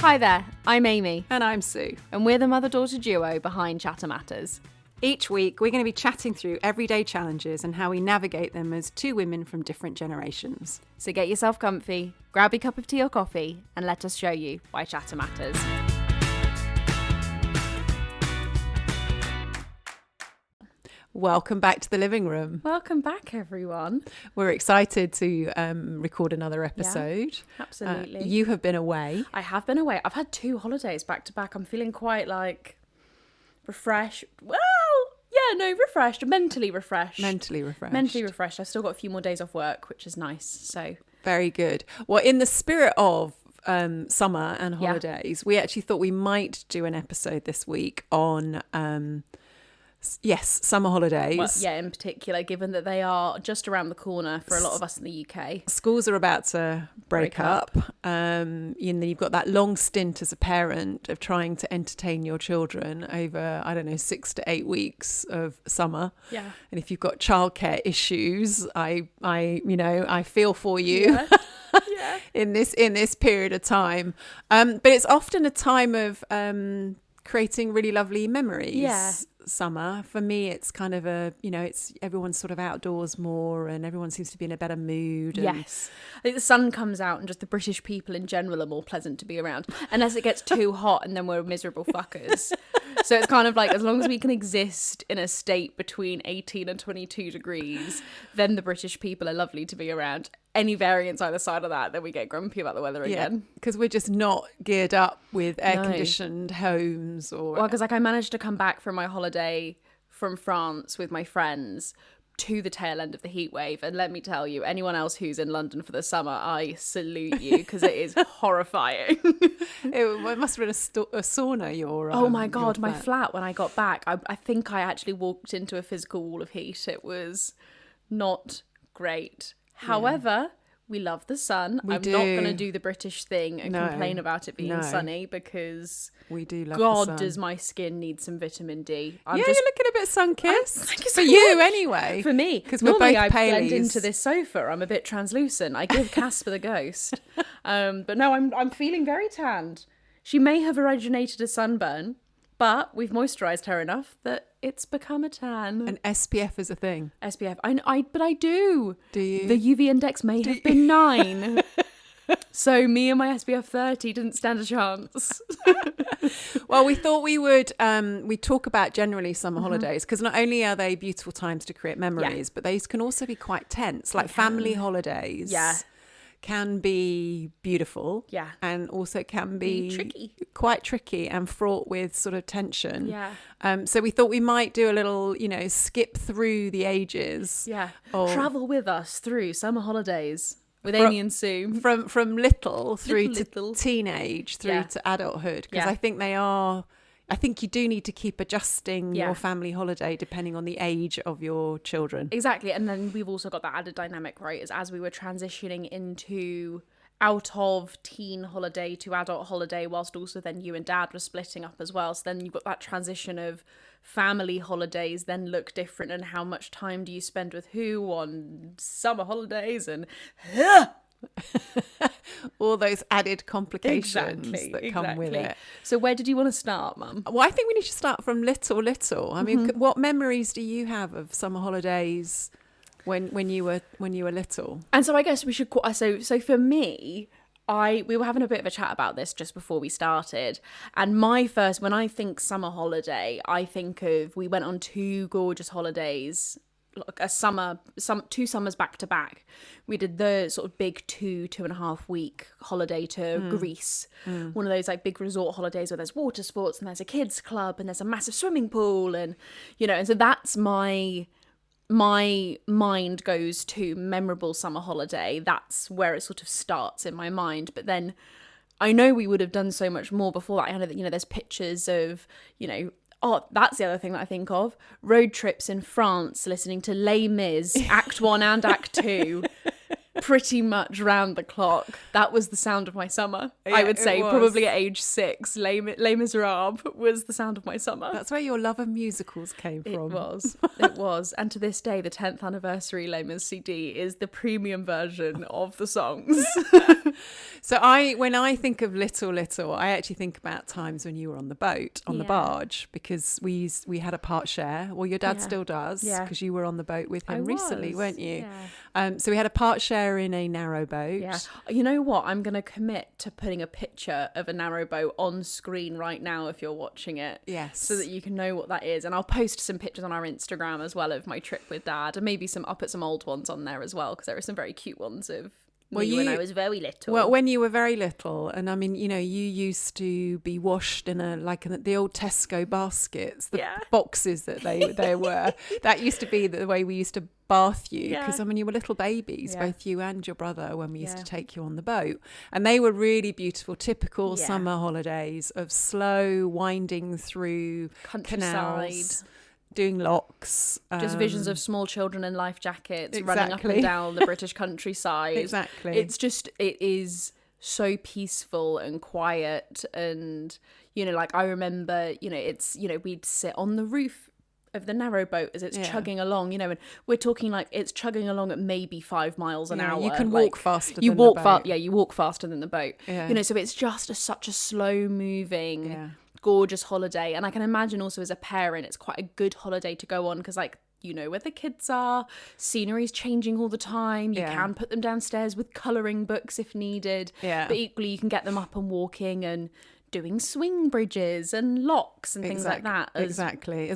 Hi there, I'm Amy. And I'm Sue. And we're the mother-daughter duo behind Chatter Matters. Each week, we're going to be chatting through everyday challenges and how we navigate them as two women from different generations. So get yourself comfy, grab your cup of tea or coffee, and let us show you why Chatter Matters. Welcome back to the living room. Welcome back, everyone. We're excited to record another episode. Yeah, absolutely. You have been away. I have been away. I've had 2 holidays back to back. I'm feeling quite refreshed. Well, yeah, no, refreshed. Mentally refreshed. Mentally refreshed. I've still got a few more days off work, which is nice. So very good. Well, in the spirit of summer and holidays, we actually thought we might do an episode this week on summer holidays. Well, yeah, in particular, given that they are just around the corner for a lot of us in the UK. Schools are about to break up. You've got that long stint as a parent of trying to entertain your children over, 6 to 8 weeks of summer. Yeah. And if you've got childcare issues, I feel for you. Yeah. in this period of time. But it's often a time of creating really lovely memories. Yeah. Summer for me, it's kind of it's everyone's sort of outdoors more and everyone seems to be in a better mood. Yes, I think the sun comes out and just the British people in general are more pleasant to be around, unless it gets too hot and then we're miserable fuckers. So it's kind of like, as long as we can exist in a state between 18 and 22 degrees, then the British people are lovely to be around. Any variance either side of that, then we get grumpy about the weather again. Because we're just not geared up with air-conditioned homes. Well, because I managed to come back from my holiday from France with my friends to the tail end of the heat wave. And let me tell you, anyone else who's in London for the summer, I salute you, because it is horrifying. It must have been a sauna, your oh my God, my flat when I got back. I think I actually walked into a physical wall of heat. It was not great. However, we love the sun. I'm not going to do the British thing and complain about it being sunny, because we do love God, the sun. Does my skin need some vitamin D. You're looking a bit sun-kissed. For you, anyway. For me. Because we're both I blend paleys. into this sofa. I'm a bit translucent. I give Casper the ghost. But no, I'm feeling very tanned. She may have originated a sunburn, but we've moisturised her enough that it's become a tan. And SPF is a thing. SPF. But I do. Do you? The UV index may have been 9. So me and my SPF 30 didn't stand a chance. Well, we thought we would we talk about generally summer holidays, because not only are they beautiful times to create memories, but they can also be quite tense. Like family holidays. Yeah. Can be beautiful, and also can be quite tricky and fraught with sort of tension. So we thought we might do a little, skip through the ages. Travel with us through summer holidays with Amy and Sue. From little through to teenage, through to adulthood, because I think you do need to keep adjusting your family holiday depending on the age of your children. Exactly. And then we've also got that added dynamic, right, as we were transitioning out of teen holiday to adult holiday, whilst also then you and Dad were splitting up as well. So then you've got that transition of family holidays then look different, and how much time do you spend with who on summer holidays, and all those added complications that come with it. So where did you want to start, Mum? Well, I think we need to start from little. I mean, what memories do you have of summer holidays when you were little? And so I guess we should so for me, we were having a bit of a chat about this just before we started, and when I think summer holiday, I think of, we went on 2 gorgeous holidays, like two summers back to back. We did the sort of big 2.5 week holiday to Greece, one of those like big resort holidays where there's water sports and there's a kids club and there's a massive swimming pool, and and so that's my mind goes to memorable summer holiday. That's where it sort of starts in my mind. But then I know we would have done so much more before that. I know that there's pictures of oh, that's the other thing that I think of. Road trips in France, listening to Les Mis, Act 1 and Act 2, pretty much round the clock. That was the sound of my summer. I would say probably at age 6, Les Miserables was the sound of my summer. That's where your love of musicals came from. It was. And to this day, the 10th anniversary Les Mis CD is the premium version of the songs. So when I think of little, I actually think about times when you were on the boat, on the barge, because we had a part share. Well, your dad still does, because you were on the boat with him recently, weren't you? Yeah. So we had a part share in a narrowboat. Yeah. You know what? I'm going to commit to putting a picture of a narrowboat on screen right now if you're watching it. Yes. So that you can know what that is. And I'll post some pictures on our Instagram as well of my trip with Dad, and maybe I'll put some old ones on there as well, because there are some very cute ones of when I was very little. Well, when you were very little, and I mean, you used to be washed in the old Tesco baskets, the boxes that they were. That used to be the way we used to bath you, because I mean, you were little babies, both you and your brother, when we used to take you on the boat, and they were really beautiful, typical summer holidays of slow winding through canals, doing locks, just visions of small children in life jackets running up and down the British countryside. Exactly. It is so peaceful and quiet, and I remember we'd sit on the roof of the narrowboat as it's chugging along, and we're talking like it's chugging along at maybe 5 miles an hour. You can walk faster you than walk the boat. you walk faster than the boat. So it's just such a slow moving gorgeous holiday. And I can imagine also as a parent it's quite a good holiday to go on, because where the kids are, scenery's changing all the time, you can put them downstairs with colouring books if needed, but equally you can get them up and walking and doing swing bridges and locks and things like that. As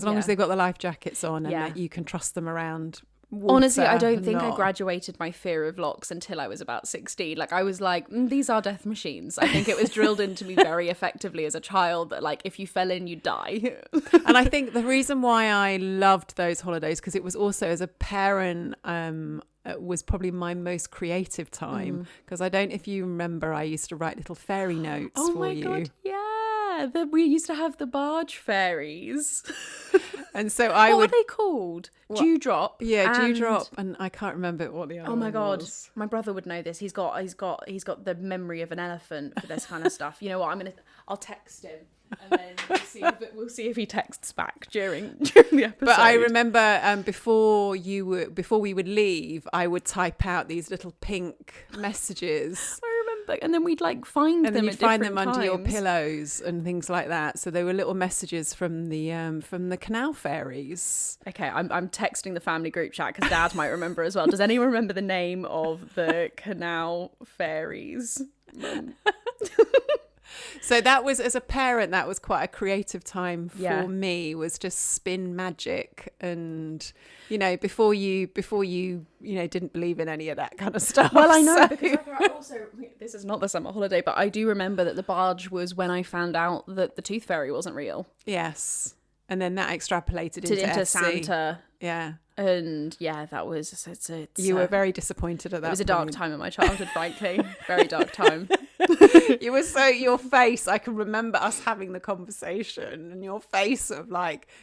long as they've got the life jackets on and that you can trust them around water. Honestly, I don't think I graduated my fear of locks until I was about 16. I was like, these are death machines. I think it was drilled into me very effectively as a child that if you fell in, you'd die. And I think the reason why I loved those holidays, because it was also as a parent, was probably my most creative time, because I don't know if you remember, I used to write little fairy notes for you. Oh my God, yeah. We used to have the barge fairies. And so what were they called? Dewdrop. Yeah, Dewdrop, and I can't remember what the other. Oh my God, was. My brother would know this. He's got the memory of an elephant for this kind of stuff. You know what? I'll text him, and then we'll see if he texts back during the episode. But I remember before we would leave, I would type out these little pink messages. I remember, and then we'd find them. And then you'd find them under your pillows and things like that. So they were little messages from the canal fairies. Okay, I'm texting the family group chat because Dad might remember as well. Does anyone remember the name of the canal fairies? So that was, as a parent, that was quite a creative time for me, was just spin magic. And, before you didn't believe in any of that kind of stuff. Well, I know, because this is not the summer holiday, but I do remember that the barge was when I found out that the tooth fairy wasn't real. Yes. And then that extrapolated into Santa. Yeah. And that was, you were very disappointed at that. It was a dark time in my childhood, frankly. Very dark time. You were your face, I can remember us having the conversation, and your face of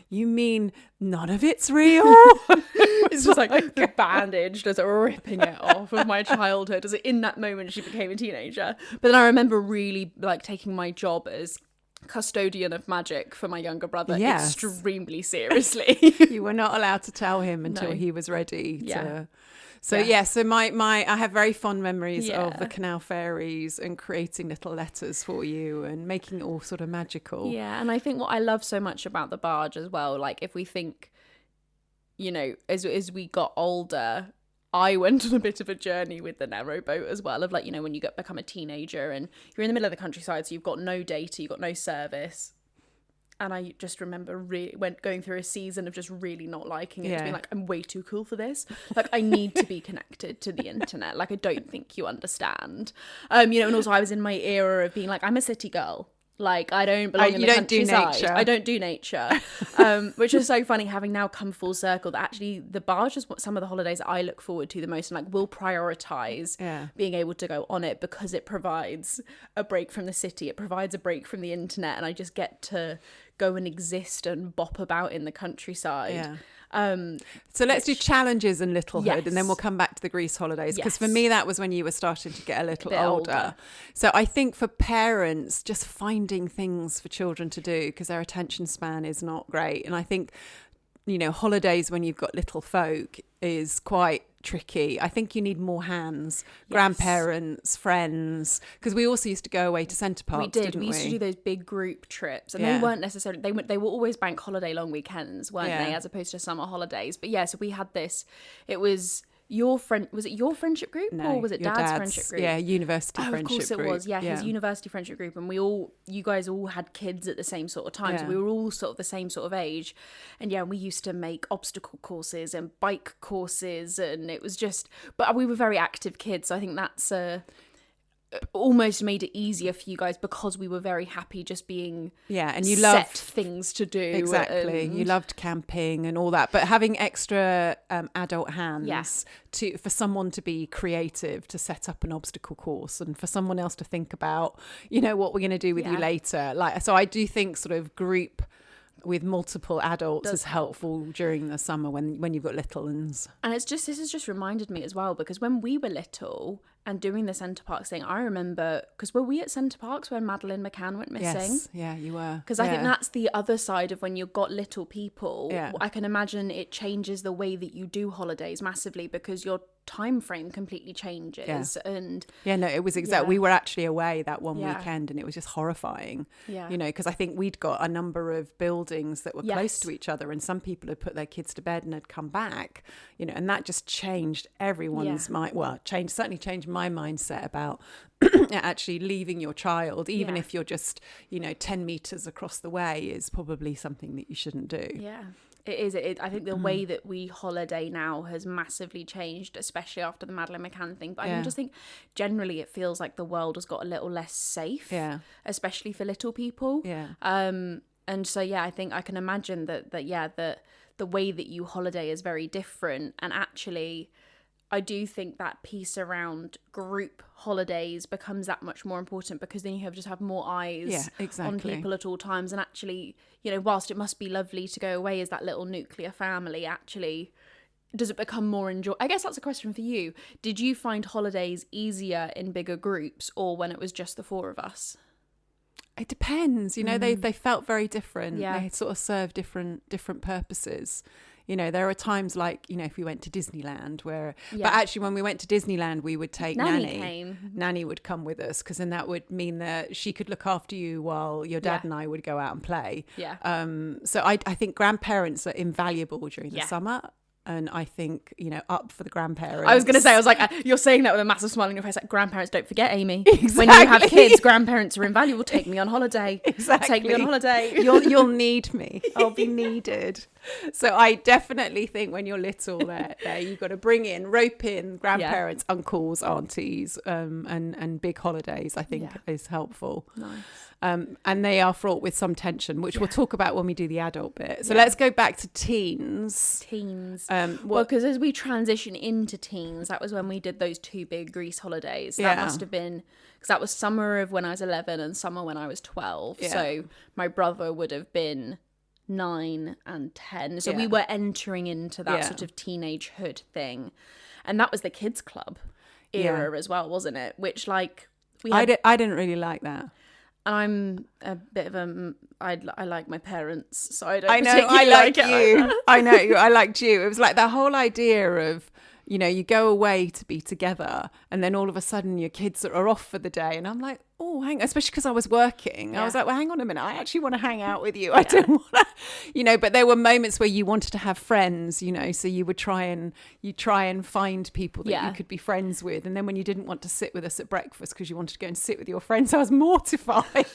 you mean none of it's real? It's just the bandage just ripping it off of my childhood. As in that moment she became a teenager. But then I remember really taking my job as custodian of magic for my younger brother extremely seriously. You were not allowed to tell him until he was ready to. So I have very fond memories of the canal fairies and creating little letters for you and making it all sort of magical. Yeah, and I think what I love so much about the barge as well, if we think, as we got older, I went on a bit of a journey with the narrowboat as well, of when you become a teenager and you're in the middle of the countryside, so you've got no data, you've got no service. And I just remember going through a season of just really not liking it, being I'm way too cool for this. I need to be connected to the internet. I don't think you understand. And also I was in my era of being I'm a city girl. I don't belong in the countryside. I don't do nature. Which is so funny, having now come full circle, that actually the barge is some of the holidays I look forward to the most, and will prioritise being able to go on it, because it provides a break from the city, it provides a break from the internet, and I just get to go and exist and bop about in the countryside. Yeah. So let's do challenges and littlehood, and then we'll come back to the Greece holidays, because for me that was when you were starting to get a little older. So I think for parents, just finding things for children to do, because their attention span is not great. And I think, you know, holidays when you've got little folk is quite tricky. I think you need more hands, grandparents, friends, because we also used to go away to Centre Parks. We used to do those big group trips, and they weren't necessarily, they were always bank holiday long weekends, weren't they, as opposed to summer holidays. But so we had this, it was your friend, was it your friendship group, or was it dad's friendship group? Yeah, university friendship group. Of course it was, his university friendship group, and you guys all had kids at the same sort of time, so we were all sort of the same sort of age, and we used to make obstacle courses and bike courses, and it was just, but we were very active kids, so I think that's almost made it easier for you guys, because we were very happy just being and you loved things to do. Exactly. You loved camping and all that, but having extra adult hands for someone to be creative, to set up an obstacle course, and for someone else to think about, you know, what we're going to do with you later. Like, so I do think sort of group with multiple adults is helpful during the summer when you've got little ones. And this has just reminded me as well, because when we were little and doing the Centre Parks thing, I remember, because were we at Centre Parks when Madeleine McCann went missing? Yes, yeah, you were. Because I think that's the other side of when you've got little people. I can imagine it changes the way that you do holidays massively, because your time frame completely changes. And it was exactly, we were actually away that one weekend, and it was just horrifying, you know, because I think we'd got a number of buildings that were close to each other, and some people had put their kids to bed and had come back, you know, and that just changed everyone's mind. Well, certainly changed my mindset about actually leaving your child, even if you're just, you know, 10 meters across the way, is probably something that you shouldn't do. It is. I think the way that we holiday now has massively changed, especially after the Madeleine McCann thing. But I just think generally it feels like the world has got a little less safe, especially for little people. And so, I think I can imagine that the way that you holiday is very different. And actually, I do think that piece around group holidays becomes that much more important, because then you just have more eyes on people at all times. And actually, you know, whilst it must be lovely to go away as that little nuclear family, actually, does it become more enjoyable? I guess that's a question for you. Did you find holidays easier in bigger groups, or when it was just the four of us? It depends. You know, they felt very different. They sort of served different purposes. You know, there are times like, you know, if we went to Disneyland but actually when we went to Disneyland, we would take Nanny. Nanny would come with us, because then that would mean that she could look after you while your dad and I would go out and play. So I think grandparents are invaluable during the summer. And I think, you know, up for the grandparents. I was going to say, I was like, you're saying that with a massive smile on your face. Like, grandparents, don't forget, Amy. Exactly. When you have kids, grandparents are invaluable. Take me on holiday. Exactly. Take me on holiday. You'll need me. I'll be needed. So I definitely think when you're little, there you've got to rope in grandparents, uncles, aunties, and big holidays, I think is helpul. Nice. And they are fraught with some tension, which we'll talk about when we do the adult bit. So let's go back to teens. Well, because as we transition into teens, that was when we did those two big Greece holidays. That must have been, because that was summer of when I was 11 and summer when I was 12. So my brother would have been 9 and 10. So we were entering into that sort of teenagehood thing. And that was the kids club era as well, wasn't it? Which, like, I didn't really like that. I'm a bit of I like my parents, so I don't. I know, I like you. I know, I liked you. It was like that whole idea of, you know, you go away to be together, and then all of a sudden your kids are off for the day, and I'm like, oh, hang on, especially because I was working. I was like, well, hang on a minute, I actually want to hang out with you. I don't want to, you know. But there were moments where you wanted to have friends, you know, so you would try and find people that you could be friends with, and then when you didn't want to sit with us at breakfast because you wanted to go and sit with your friends, I was mortified.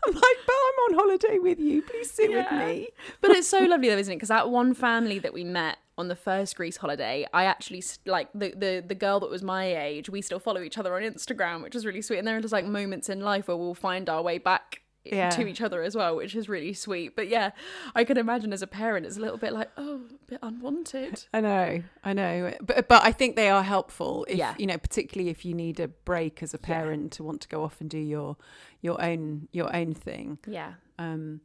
I'm like, but I'm on holiday with you. Please sit with me. But it's so lovely though, isn't it? Because that one family that we met on the first Greece holiday, I actually, like, the girl that was my age, we still follow each other on Instagram, which is really sweet. And there are just like moments in life where we'll find our way back to each other as well, which is really sweet. But yeah, I can imagine as a parent it's a little bit like, a bit unwanted. I know, but I think they are helpful if you know, particularly if you need a break as a parent to want to go off and do your own thing. And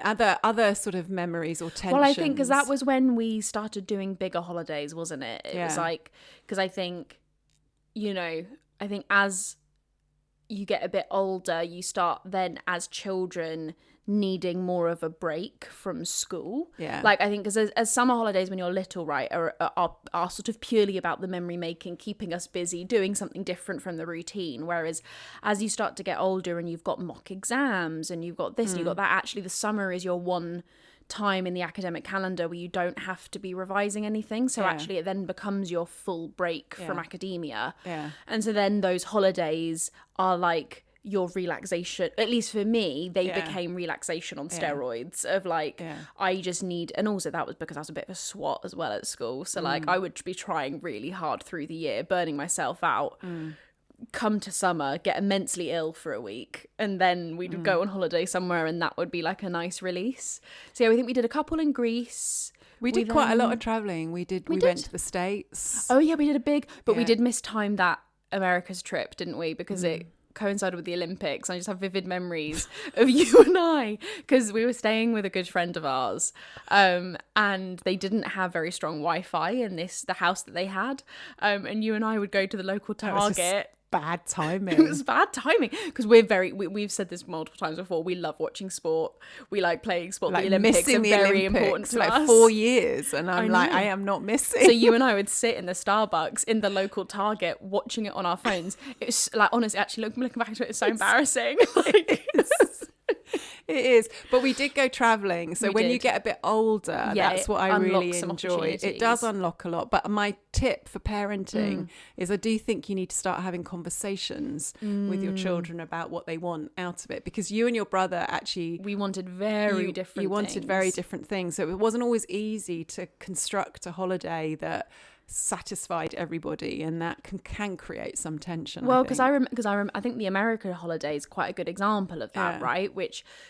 other sort of memories or tensions. Well, I think because that was when we started doing bigger holidays, wasn't it? It was like, because I think, you know, I think as you get a bit older, you start then as children needing more of a break from school. Like I think because as summer holidays when you're little, right, are sort of purely about the memory making, keeping us busy, doing something different from the routine, whereas as you start to get older and you've got mock exams and you've got this and you've got that, actually the summer is your one time in the academic calendar where you don't have to be revising anything, so actually it then becomes your full break from academia, and so then those holidays are like your relaxation. At least for me, they became relaxation on steroids of like I just need, and also that was because I was a bit of a swot as well at school, so like I would be trying really hard through the year, burning myself out, come to summer, get immensely ill for a week, and then we'd go on holiday somewhere and that would be like a nice release. So yeah, we think we did a couple in Greece. We did quite a lot of travelling. We went to the States. Oh yeah, we did a big, but we did mistime that America's trip, didn't we? Because it coincided with the Olympics. I just have vivid memories of you and I, because we were staying with a good friend of ours, and they didn't have very strong Wi-Fi in the house that they had, and you and I would go to the local Target. Bad timing. It was bad timing because we've said this multiple times before, we love watching sport, we like playing sport, like the Olympics are very important to like us. 4 years and I am not missing. So you and I would sit in the Starbucks in the local Target watching it on our phones. It's like, honestly, actually looking back to it, it's so embarrassing. Like, it is, but we did go traveling, so when you get a bit older, that's what I really enjoy. It does unlock a lot, but my tip for parenting is I do think you need to start having conversations with your children about what they want out of it, because you and your brother actually, we wanted very different things, so it wasn't always easy to construct a holiday that satisfied everybody, and that can create some tension. Well, because I think the American holiday is quite a good example of that, right?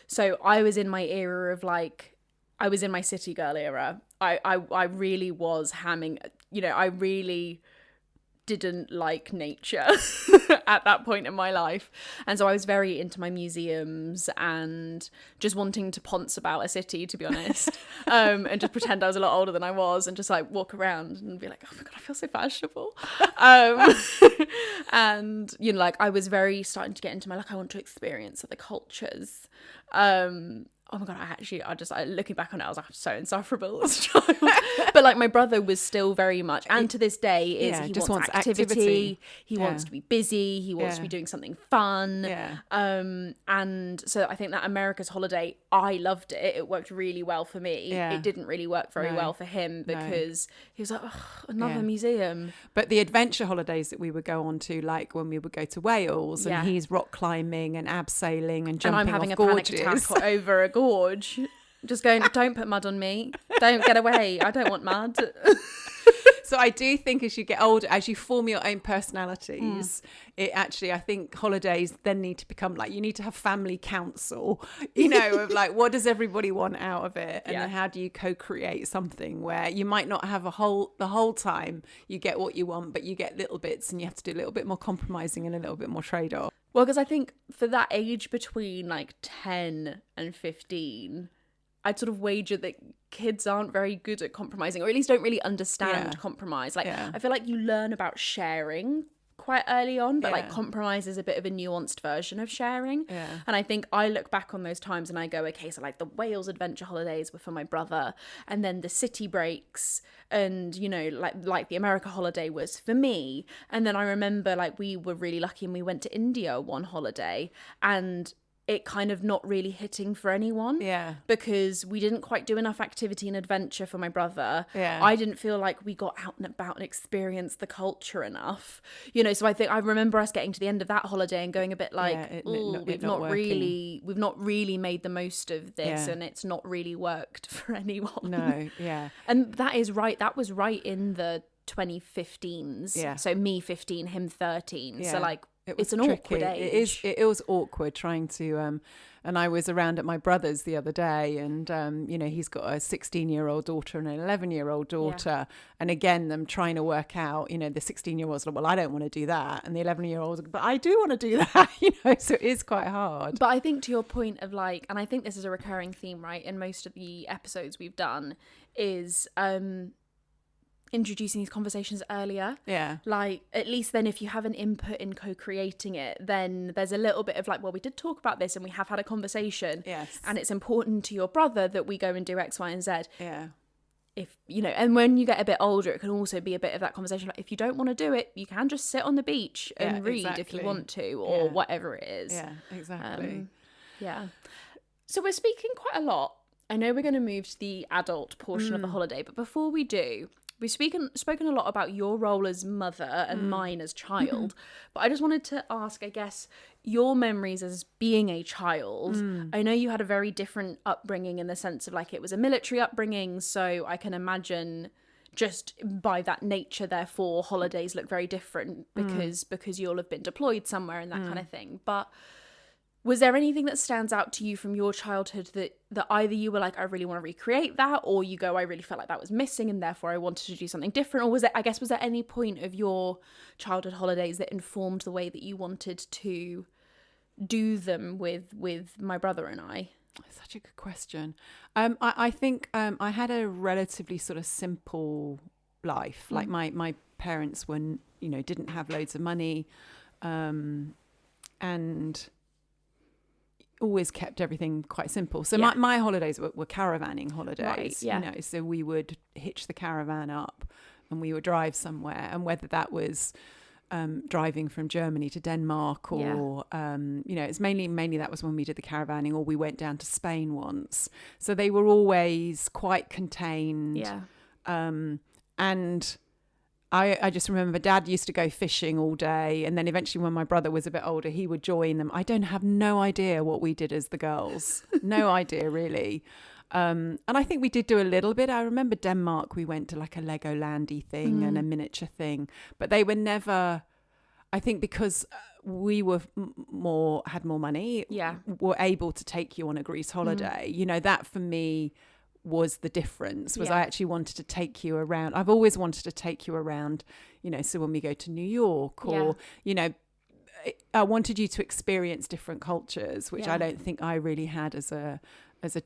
So I was in my era of like, I was in my city girl era. I really was hamming, you know, I really didn't like nature at that point in my life, and so I was very into my museums and just wanting to ponce about a city, to be honest, and just pretend I was a lot older than I was and just like walk around and be like, oh my god, I feel so fashionable, and you know, like I was very starting to get into my, like, I want to experience other cultures. Oh my god, looking back on it, I was like, I'm so insufferable as a child. But like my brother was still very much, and to this day he just wants activity. He wants to be busy. He wants to be doing something fun. And so I think that America's holiday, I loved it. It worked really well for me. It didn't really work very well for him because he was like, another museum. But the adventure holidays that we would go on to, like when we would go to Wales and he's rock climbing and abseiling and jumping, and I'm having a panic attack over a gorge, just going, don't put mud on me, don't get away, I don't want mud. So I do think as you get older, as you form your own personalities, it actually, I think holidays then need to become like, you need to have family council, you know, of like, what does everybody want out of it? And then how do you co-create something where you might not have the whole time you get what you want, but you get little bits and you have to do a little bit more compromising and a little bit more trade-off. Well, because I think for that age between like 10 and 15, I'd sort of wager that kids aren't very good at compromising, or at least don't really understand compromise. Like, I feel like you learn about sharing quite early on, but like compromise is a bit of a nuanced version of sharing. And I think I look back on those times and I go, okay, so like the Wales adventure holidays were for my brother, and then the city breaks and, you know, like the America holiday was for me. And then I remember like we were really lucky and we went to India one holiday, and it kind of not really hitting for anyone, because we didn't quite do enough activity and adventure for my brother. I didn't feel like we got out and about and experienced the culture enough, you know. So I think I remember us getting to the end of that holiday and going a bit like, we've not really made the most of this, and it's not really worked for anyone. And that is right. That was right in the 2015s. So me 15, him 13. So like it's an awkward age. It was awkward trying to, and I was around at my brother's the other day, and he's got a 16-year-old daughter and an 11-year-old daughter, and again, them trying to work out, the 16-year-old's like, well, I don't want to do that, and the 11-year-old's like, but I do want to do that, so it is quite hard. But I think to your point of like, and I think this is a recurring theme, right, in most of the episodes we've done, is introducing these conversations earlier. Yeah. Like, at least then if you have an input in co-creating it, then there's a little bit of like, well, we did talk about this and we have had a conversation. Yes. And it's important to your brother that we go and do X, Y, and Z. Yeah. If, and when you get a bit older, it can also be a bit of that conversation. Like, if you don't want to do it, you can just sit on the beach and read if you want to, or whatever it is. Yeah, exactly. Yeah. So we're speaking quite a lot. I know we're going to move to the adult portion of the holiday, but before we do, we've spoken a lot about your role as mother and mine as child, but I just wanted to ask, I guess, your memories as being a child. I know you had a very different upbringing in the sense of like it was a military upbringing, so I can imagine just by that nature, therefore, holidays look very different because you'll have been deployed somewhere and that kind of thing. But was there anything that stands out to you from your childhood that either you were like, I really want to recreate that, or you go, I really felt like that was missing and therefore I wanted to do something different? Or was there any point of your childhood holidays that informed the way that you wanted to do them with my brother and I? Such a good question. I think I had a relatively sort of simple life. Like my parents didn't have loads of money, and always kept everything quite simple. So my holidays were caravanning holidays, right, so we would hitch the caravan up and we would drive somewhere, and whether that was driving from Germany to Denmark or it's mainly that was when we did the caravanning, or we went down to Spain once. So they were always quite contained. And I just remember Dad used to go fishing all day, and then eventually when my brother was a bit older, he would join them. I have no idea what we did as the girls. No idea, really. And I think we did do a little bit. I remember Denmark, we went to like a Legolandy thing and a miniature thing, but they were never, I think because we were had more money, were able to take you on a Greece holiday. That for me was the difference, was I actually wanted to take you around. I've always wanted to take you around, so when we go to New York or, I wanted you to experience different cultures, which I don't think I really had as a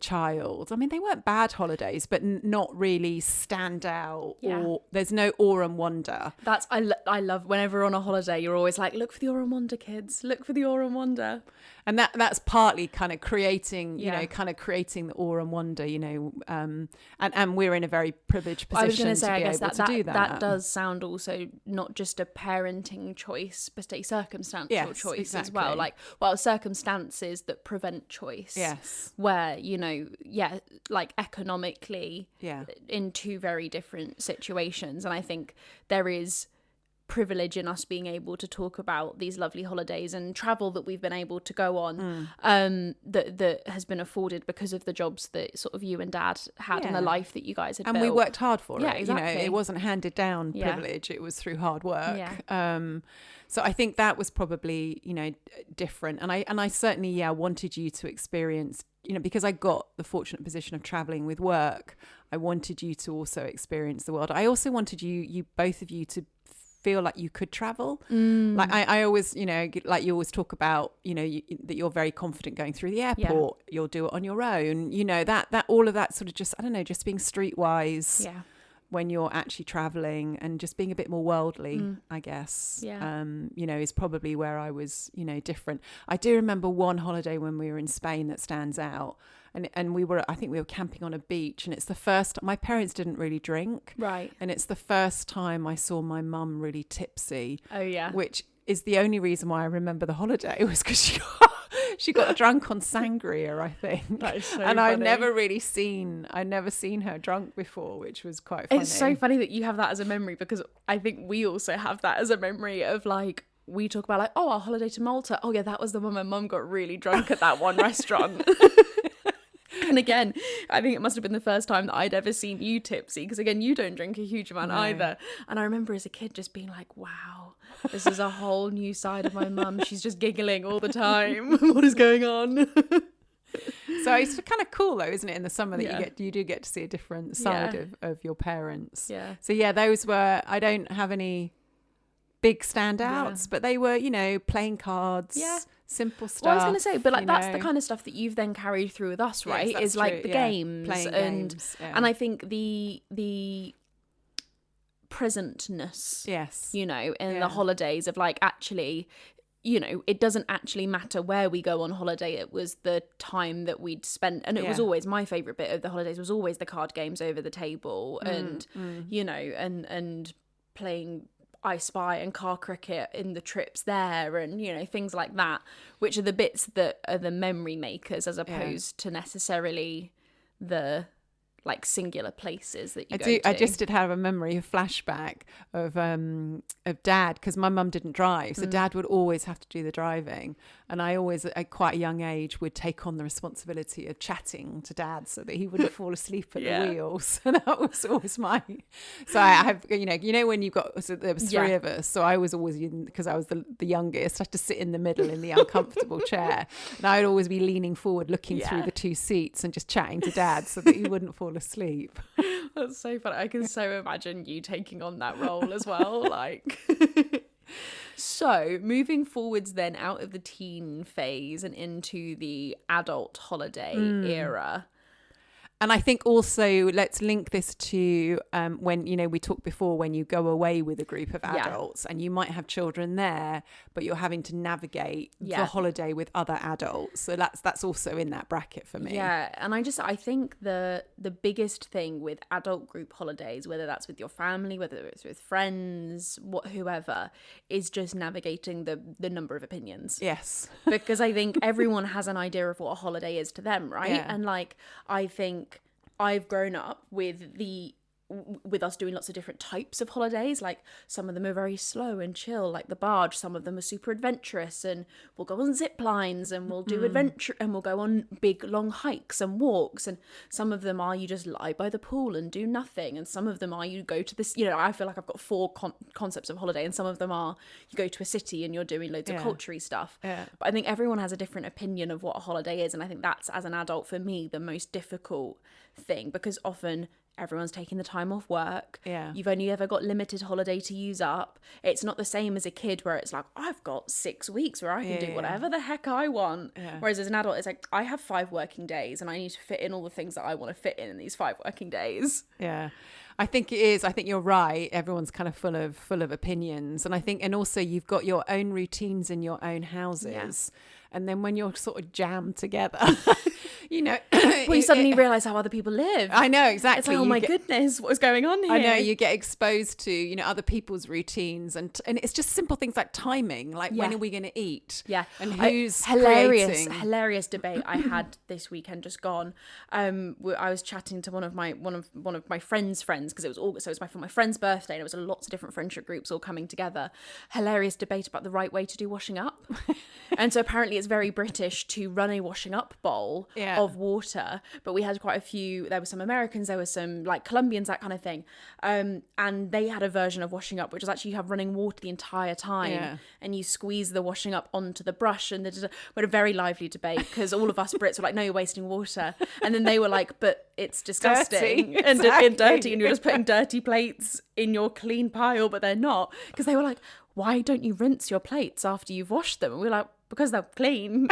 child. I mean, they weren't bad holidays, but not really stand out, or there's no awe and wonder. That's, I love whenever on a holiday, you're always like, look for the awe and wonder, kids, look for the awe and wonder. And that's partly kind of creating, creating the awe and wonder, and we're in a very privileged position to be able to do that. That does sound also not just a parenting choice, but a circumstantial choice as well. Like, circumstances that prevent choice. Yes. Where, like economically in two very different situations. And I think there is privilege in us being able to talk about these lovely holidays and travel that we've been able to go on, that has been afforded because of the jobs that sort of you and Dad had and the life that you guys had built. And we worked hard for it. Exactly. It wasn't handed down privilege. It was through hard work. So I think that was probably, different. And I certainly, wanted you to experience, because I got the fortunate position of traveling with work, I wanted you to also experience the world. I also wanted you both of you to feel like you could travel. Like I always, like you always talk about, that you're very confident going through the airport, you'll do it on your own, that all of that sort of just, I don't know, just being streetwise when you're actually traveling and just being a bit more worldly, I guess, is probably where I was, different. I do remember one holiday when we were in Spain that stands out. And I think we were camping on a beach, and it's the first, my parents didn't really drink. Right. And it's the first time I saw my mum really tipsy. Oh, yeah. Which is the only reason why I remember the holiday, was because she got drunk on sangria, I think. That is so and funny. I'd never seen her drunk before, which was quite funny. It's so funny that you have that as a memory, because I think we also have that as a memory of like, we talk about like, oh, our holiday to Malta. Oh yeah, that was the one my mum got really drunk at that one restaurant. And again, I think it must have been the first time that I'd ever seen you tipsy, because again, you don't drink a huge amount either. And I remember as a kid just being like, wow, This is a whole new side of my mum. She's just giggling all the time. What is going on? So it's kind of cool though, isn't it, in the summer that you do get to see a different side of your parents. Yeah. So those were, I don't have any big standouts, but they were, playing cards, simple stuff. Well, I was going to say, but like that's the kind of stuff that you've then carried through with us, right? Yes, is like true. the games playing and games, and I think the presentness, in the holidays of like actually, it doesn't actually matter where we go on holiday. It was the time that we'd spent, and it was always my favorite bit of the holidays was always the card games over the table, and and playing I Spy and car cricket in the trips there, and things like that, which are the bits that are the memory makers as opposed to necessarily the like singular places that you go to. I just did have a memory, a flashback of Dad, because my mum didn't drive, so Dad would always have to do the driving, and I always at quite a young age would take on the responsibility of chatting to Dad so that he wouldn't fall asleep at the wheel. So that was always my. So I have when you've got, so there was three of us, so I was always, because I was the youngest, I had to sit in the middle in the uncomfortable chair, and I would always be leaning forward looking through the two seats and just chatting to Dad so that he wouldn't fall asleep. That's so funny. I can so imagine you taking on that role as well. Like, so moving forwards then out of the teen phase and into the adult holiday era. And I think also let's link this to when, we talked before, when you go away with a group of adults and you might have children there, but you're having to navigate the holiday with other adults. So that's also in that bracket for me. Yeah. And I think the biggest thing with adult group holidays, whether that's with your family, whether it's with friends, whoever, is just navigating the number of opinions. Yes. Because I think everyone has an idea of what a holiday is to them, right? Yeah. And like, I think I've grown up with us doing lots of different types of holidays. Like some of them are very slow and chill, like the barge. Some of them are super adventurous, and we'll go on zip lines and we'll do adventure, and we'll go on big long hikes and walks. And some of them are you just lie by the pool and do nothing. And some of them are you go to this, I feel like I've got four concepts of holiday, and some of them are you go to a city and you're doing loads of culture-y stuff. Yeah. But I think everyone has a different opinion of what a holiday is. And I think that's, as an adult, for me, the most difficult thing, because often everyone's taking the time off work. Yeah. You've only ever got limited holiday to use up. It's not the same as a kid where it's like, I've got 6 weeks where I can do whatever the heck I want. Yeah. Whereas as an adult, it's like, I have 5 working days and I need to fit in all the things that I want to fit in these 5 working days. Yeah. I think it is. I think you're right. Everyone's kind of full of opinions. And I think, and also you've got your own routines in your own houses. Yeah. And then when you're sort of jammed together, well, you suddenly realise how other people live. I know, exactly. It's like, oh my goodness, what is going on here? I know, you get exposed to, other people's routines, and it's just simple things like timing, like when are we going to eat? Yeah. And who's hilarious debate I had this weekend just gone. I was chatting to one of my friends' friends, because it was August, so it was my friend's birthday, and it was lots of different friendship groups all coming together. Hilarious debate about the right way to do washing up. And so apparently it's very British to run a washing up bowl of water, but we had quite a few. There were some Americans, there were some like Colombians, that kind of thing, and they had a version of washing up which was actually you have running water the entire time, and you squeeze the washing up onto the brush, and we had a very lively debate because all of us Brits were like, no, you're wasting water, and then they were like, but it's disgusting dirty, and dirty, and you're just putting dirty plates in your clean pile, but they're not, because they were like, why don't you rinse your plates after you've washed them? And we were like, because they're clean.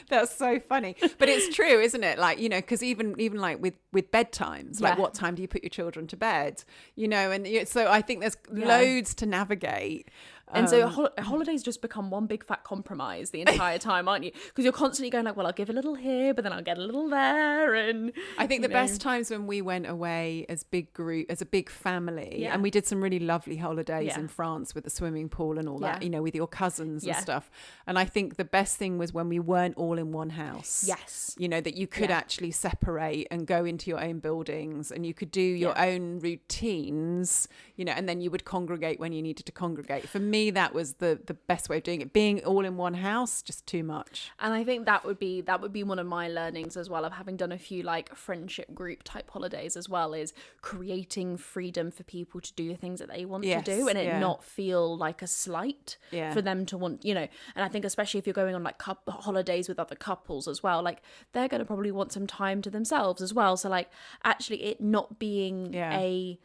That's so funny, but it's true, isn't it? Like, because even like with bedtimes, like what time do you put your children to bed? And so I think there's loads to navigate. And so holidays just become one big fat compromise the entire time, aren't you? Because you're constantly going like, well, I'll give a little here, but then I'll get a little there. And I think the best times when we went away as a big family, and we did some really lovely holidays in France with the swimming pool and all that, with your cousins and stuff. And I think the best thing was when we weren't all in one house. Yes. That you could actually separate and go into your own buildings, and you could do your own routines, and then you would congregate when you needed to congregate. For me, me, that was the best way of doing it. Being all in one house, just too much. And I think that would be one of my learnings as well, of having done a few like friendship group type holidays as well, is creating freedom for people to do the things that they want to do, and it not feel like a slight for them to want, And I think especially if you're going on like holidays with other couples as well, like they're going to probably want some time to themselves as well. So like actually it not being a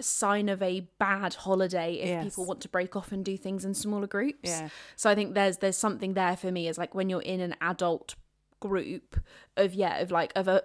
sign of a bad holiday if people want to break off and do things in smaller groups. So I think there's something there for me, is like when you're in an adult group of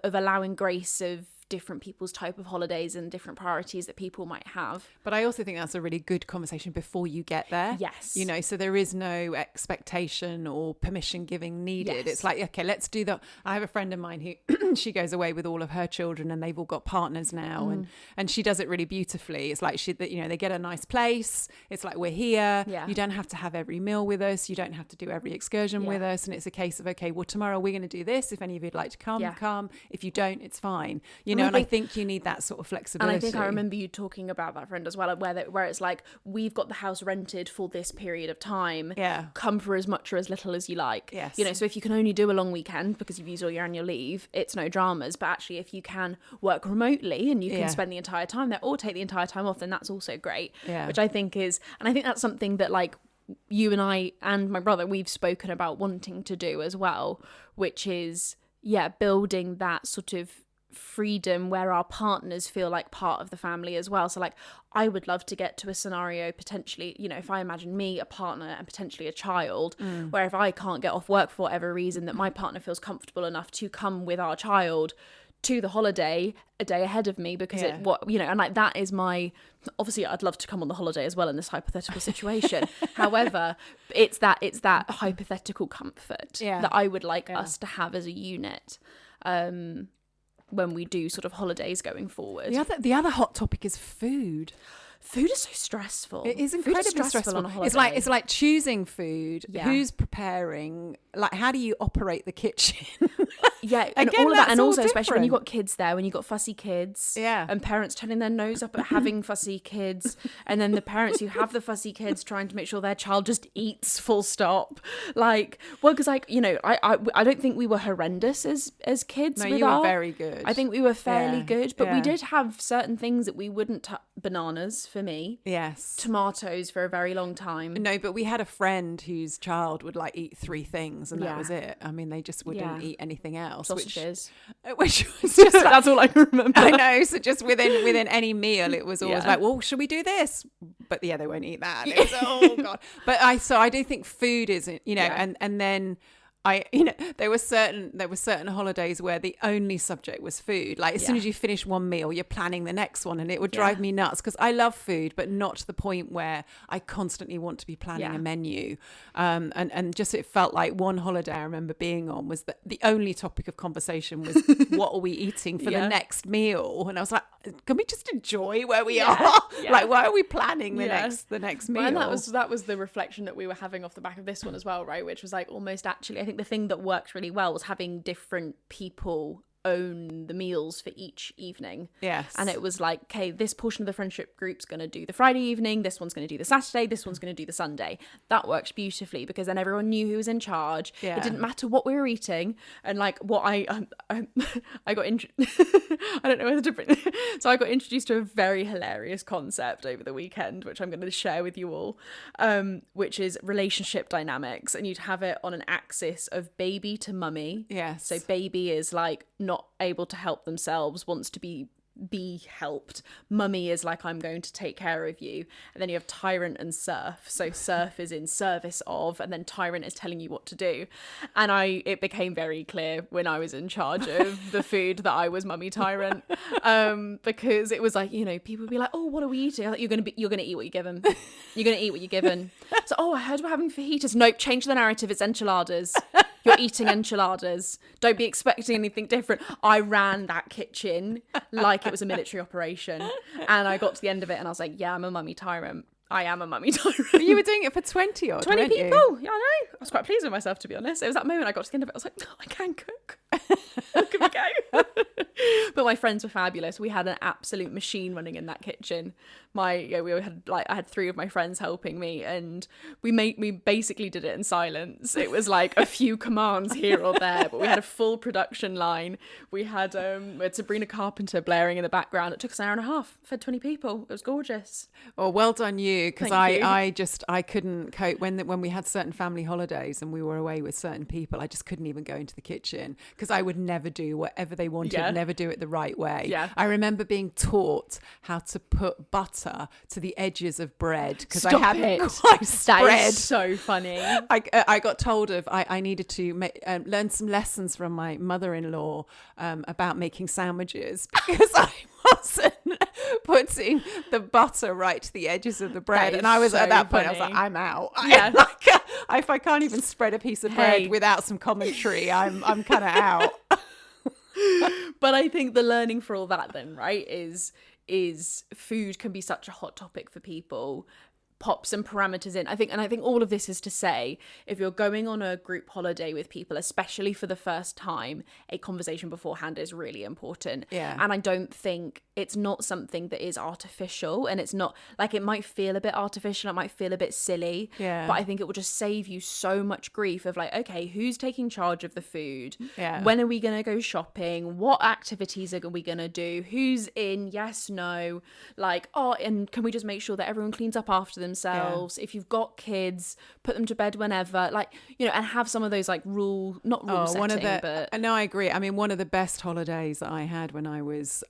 allowing grace of different people's type of holidays and different priorities that people might have. But I also think that's a really good conversation before you get there. Yes. So there is no expectation or permission giving needed. It's like, okay, let's do that. I have a friend of mine who she goes away with all of her children, and they've all got partners now, and she does it really beautifully. It's like they get a nice place. It's like, we're here. You don't have to have every meal with us. You don't have to do every excursion with us. And it's a case of, okay, well, tomorrow we're going to do this. If any of you'd like to come. If you don't, it's fine. And I think you need that sort of flexibility. And I think I remember you talking about that friend as well, where it's like, we've got the house rented for this period of time. Come for as much or as little as you like. So if you can only do a long weekend because you've used all your annual leave, it's no dramas. But actually, if you can work remotely and you can spend the entire time there, or take the entire time off, then that's also great. Which I think is, and I think that's something that like you and I and my brother, we've spoken about wanting to do as well, which is building that sort of freedom where our partners feel like part of the family as well. So like, I would love to get to a scenario potentially, if I imagine me, a partner, and potentially a child, where if I can't get off work for whatever reason, that my partner feels comfortable enough to come with our child to the holiday a day ahead of me, because and like that is obviously I'd love to come on the holiday as well in this hypothetical situation. However, it's that hypothetical comfort that I would like us to have as a unit. When we do sort of holidays going forward. The other hot topic is food. Food is so stressful. It is incredibly stressful on a holiday. It's like choosing food. Who's preparing? Like, how do you operate the kitchen? And all of that, and also especially when you've got kids there, when you've got fussy kids, and parents turning their nose up at having fussy kids, and then the parents who have the fussy kids trying to make sure their child just eats, full stop. Like, well, because like I don't think we were horrendous as kids. No, you were very good. I think we were fairly good, but we did have certain things that we wouldn't bananas for me. Yes. Tomatoes for a very long time. No, but we had a friend whose child would like eat 3 things, and that was it. I mean, they just wouldn't eat anything else. Sausages. Which was just like, that's all I can remember. I know. So just within any meal, it was always like, well, should we do this? But they won't eat that. It was, oh God. But I do think food isn't, and then there were certain holidays where the only subject was food. Like as soon as you finish one meal, you're planning the next one, and it would drive me nuts, because I love food, but not to the point where I constantly want to be planning a menu. And just it felt like one holiday I remember being on was that the only topic of conversation was what are we eating for the next meal? And I was like, can we just enjoy where we are? Like, why are we planning the next meal? Well, and that was the reflection that we were having off the back of this one as well, right? Which was like almost actually, I think the thing that worked really well was having different people own the meals for each evening. Yes. And it was like, okay, this portion of the friendship group's going to do the Friday evening, this one's going to do the Saturday, this one's going to do the Sunday. That works beautifully, because then everyone knew who was in charge. It didn't matter what we were eating. And like what I got I don't know whether to bring so I got introduced to a very hilarious concept over the weekend, which I'm going to share with you all, which is relationship dynamics. And you'd have it on an axis of baby to mummy. Yes. So baby is like not able to help themselves, wants to be helped. Mummy is like, I'm going to take care of you. And then you have tyrant and serf. So serf is in service of, and then tyrant is telling you what to do. And it became very clear when I was in charge of the food that I was mummy tyrant, because it was like, people would be like, oh, what are we eating? Like, you're gonna eat what you're given. You're gonna eat what you're given. So, oh, I heard we're having fajitas. Nope, change the narrative. It's enchiladas. You're eating enchiladas. Don't be expecting anything different. I ran that kitchen like it was a military operation. And I got to the end of it and I was like, yeah, I'm a mummy tyrant. I am a mummy tyrant. But you were doing it for 20 people. Yeah, I know. I was quite pleased with myself, to be honest. It was that moment I got to the end of it. I was like, oh, I can cook. Look at me go. But But my friends were fabulous. We had an absolute machine running in that kitchen. I had 3 of my friends helping me, and we basically did it in silence. It was like a few commands here or there, but we had a full production line. We had Sabrina Carpenter blaring in the background. It took us an hour and a half. Fed 20 people. It was gorgeous. Well done you, because I couldn't cope when we had certain family holidays and we were away with certain people. I just couldn't even go into the kitchen because I would never do whatever they wanted, never do it the right way. Yeah. I remember being taught how to put butter to the edges of bread because I hadn't quite spread. That is so funny. I got told I needed to learn some lessons from my mother-in-law about making sandwiches because I wasn't putting the butter right to the edges of the bread. And I was at that point, I was like, I'm out. Yeah. If I can't even spread a piece of bread without some commentary, I'm kind of out. But I think the learning for all that then, right, is food can be such a hot topic for people. Pop some parameters in. I think all of this is to say, if you're going on a group holiday with people, especially for the first time, a conversation beforehand is really important. Yeah. And I don't think it's not something that is artificial, and it's not like, it might feel a bit artificial, it might feel a bit silly. Yeah. But I think it will just save you so much grief of like, okay, who's taking charge of the food? Yeah. When are we going to go shopping? What activities are we going to do? Who's in? Yes, no. Like, and can we just make sure that everyone cleans up after themselves? Yeah. If you've got kids, put them to bed whenever, like, and have some of those like not rule setting, but no, I agree. I mean, one of the best holidays that I had when I was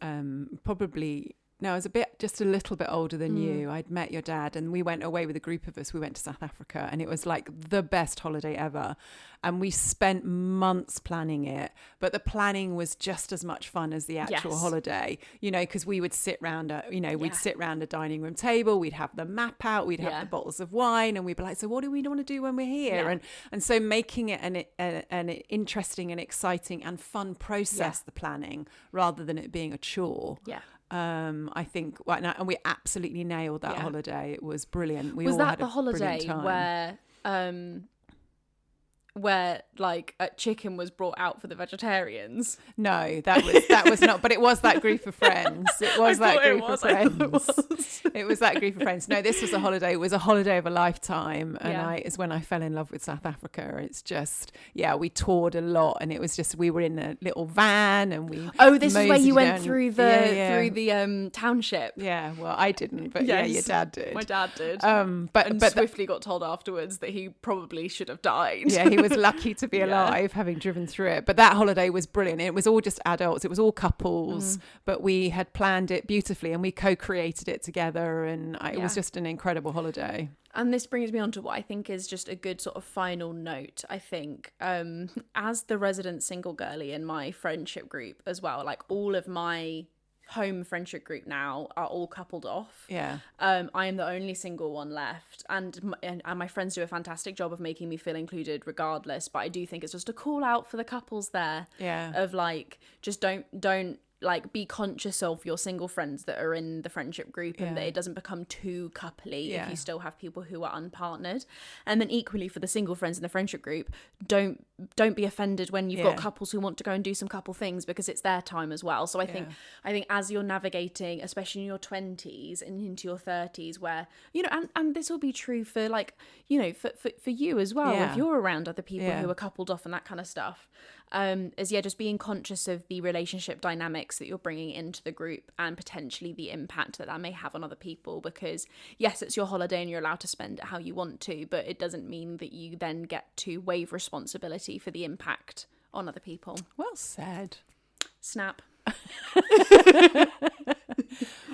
I was just a little bit older than you. I'd met your dad and we went away with a group of us. We went to South Africa and it was like the best holiday ever. And we spent months planning it, but the planning was just as much fun as the actual holiday, because we would sit round we'd sit round a dining room table, we'd have the map out, we'd have the bottles of wine, and we'd be like, so what do we want to do when we're here? And so making it an interesting and exciting and fun process, the planning, rather than it being a chore. I think right now, and we absolutely nailed that holiday. It was brilliant. We was all that had the a holiday brilliant time. where like a chicken was brought out for the vegetarians? No, that was not, but it was that group of friends. It was that group of friends. It was that group of friends. No, this was a holiday. It was a holiday of a lifetime. And it's when I fell in love with South Africa. It's just, we toured a lot, and it was just, we were in a little van and we this is where you went through the township. Yeah, well, I didn't, but your dad did. My dad did. But swiftly got told afterwards that he probably should have died. Yeah, he was lucky to be alive, having driven through it. But that holiday was brilliant. It was all just adults, it was all couples, but we had planned it beautifully and we co-created it together, and it was just an incredible holiday. And this brings me on to what I think is just a good sort of final note. I think as the resident single girly in my friendship group as well, like all of my home friendship group now are all coupled off. I am the only single one left, and my friends do a fantastic job of making me feel included regardless, but I do think it's just a call out for the couples there of like, just don't like, be conscious of your single friends that are in the friendship group, and that it doesn't become too coupley if you still have people who are unpartnered. And then equally for the single friends in the friendship group, don't be offended when you've got couples who want to go and do some couple things, because it's their time as well. So I think as you're navigating, especially in your 20s and into your 30s, where and this will be true for like for you as well, if you're around other people who are coupled off and that kind of stuff, just being conscious of the relationship dynamics that you're bringing into the group and potentially the impact that may have on other people. Because yes, it's your holiday and you're allowed to spend it how you want to, but it doesn't mean that you then get to waive responsibility for the impact on other people. Well said. Snap.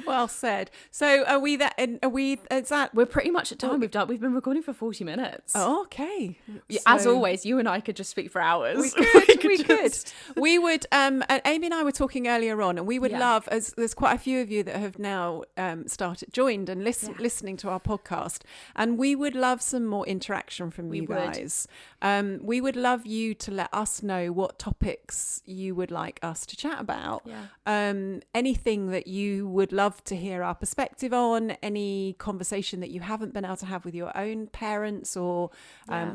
Well said. So are we that? Is that? We're pretty much at time. We've been recording for 40 minutes. Oh, okay. As always, you and I could just speak for hours. We could. We would. And Amy and I were talking earlier on, and we would love, as there's quite a few of you that have now joined and listening to our podcast, and we would love some more interaction from you guys. We would love you to let us know what topics you would like us to chat about. Anything that you would love love to hear our perspective on any conversation that you haven't been able to have with your own parents or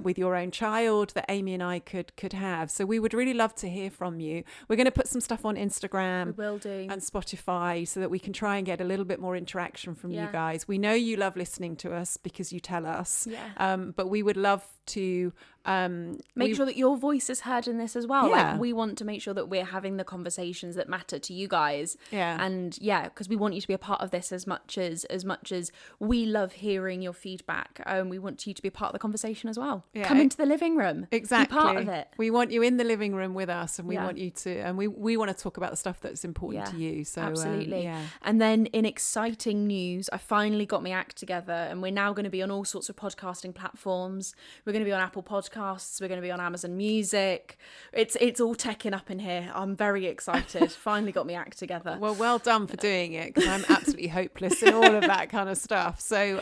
with your own child that Amy and I could have. So we would really love to hear from you. We're going to put some stuff on Instagram and Spotify so that we can try and get a little bit more interaction from you guys. We know you love listening to us because you tell us, but we would love to make sure that your voice is heard in this as well. Like, we want to make sure that we're having the conversations that matter to you guys, and because we want you to be a part of this as much as we love hearing your feedback. We want you to be a part of the conversation as well. Come into the living room, exactly, be part of it. We want you in the living room with us, and we want you to, and we want to talk about the stuff that's important to you. So absolutely. And then in exciting news, I finally got my act together, and we're now going to be on all sorts of podcasting platforms. We're going to be on Apple Podcasts, we're going to be on Amazon Music. It's all teching up in here. I'm very excited. Finally got my act together. Well done for doing it, because I'm absolutely hopeless in all of that kind of stuff. So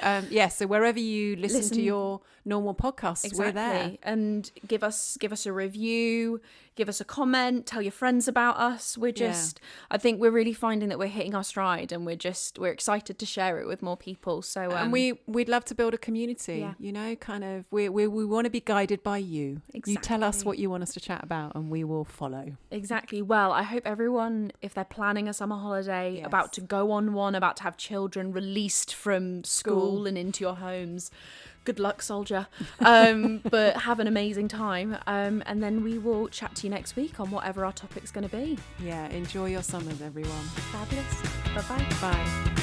so wherever you listen to your normal podcasts, we're there. And give us a review, give us a comment, tell your friends about us. I think we're really finding that we're hitting our stride, and we're excited to share it with more people. So and we'd love to build a community, kind of we want to be guided by you. Exactly. You tell us what you want us to chat about, and we will follow. Exactly. Well, I hope everyone, if they're planning a summer holiday, about to go on one, about to have children released from school and into your homes, good luck, soldier. But have an amazing time. And then we will chat to you next week on whatever our topic's going to be. Yeah, enjoy your summers, everyone. Fabulous. Bye-bye. Bye.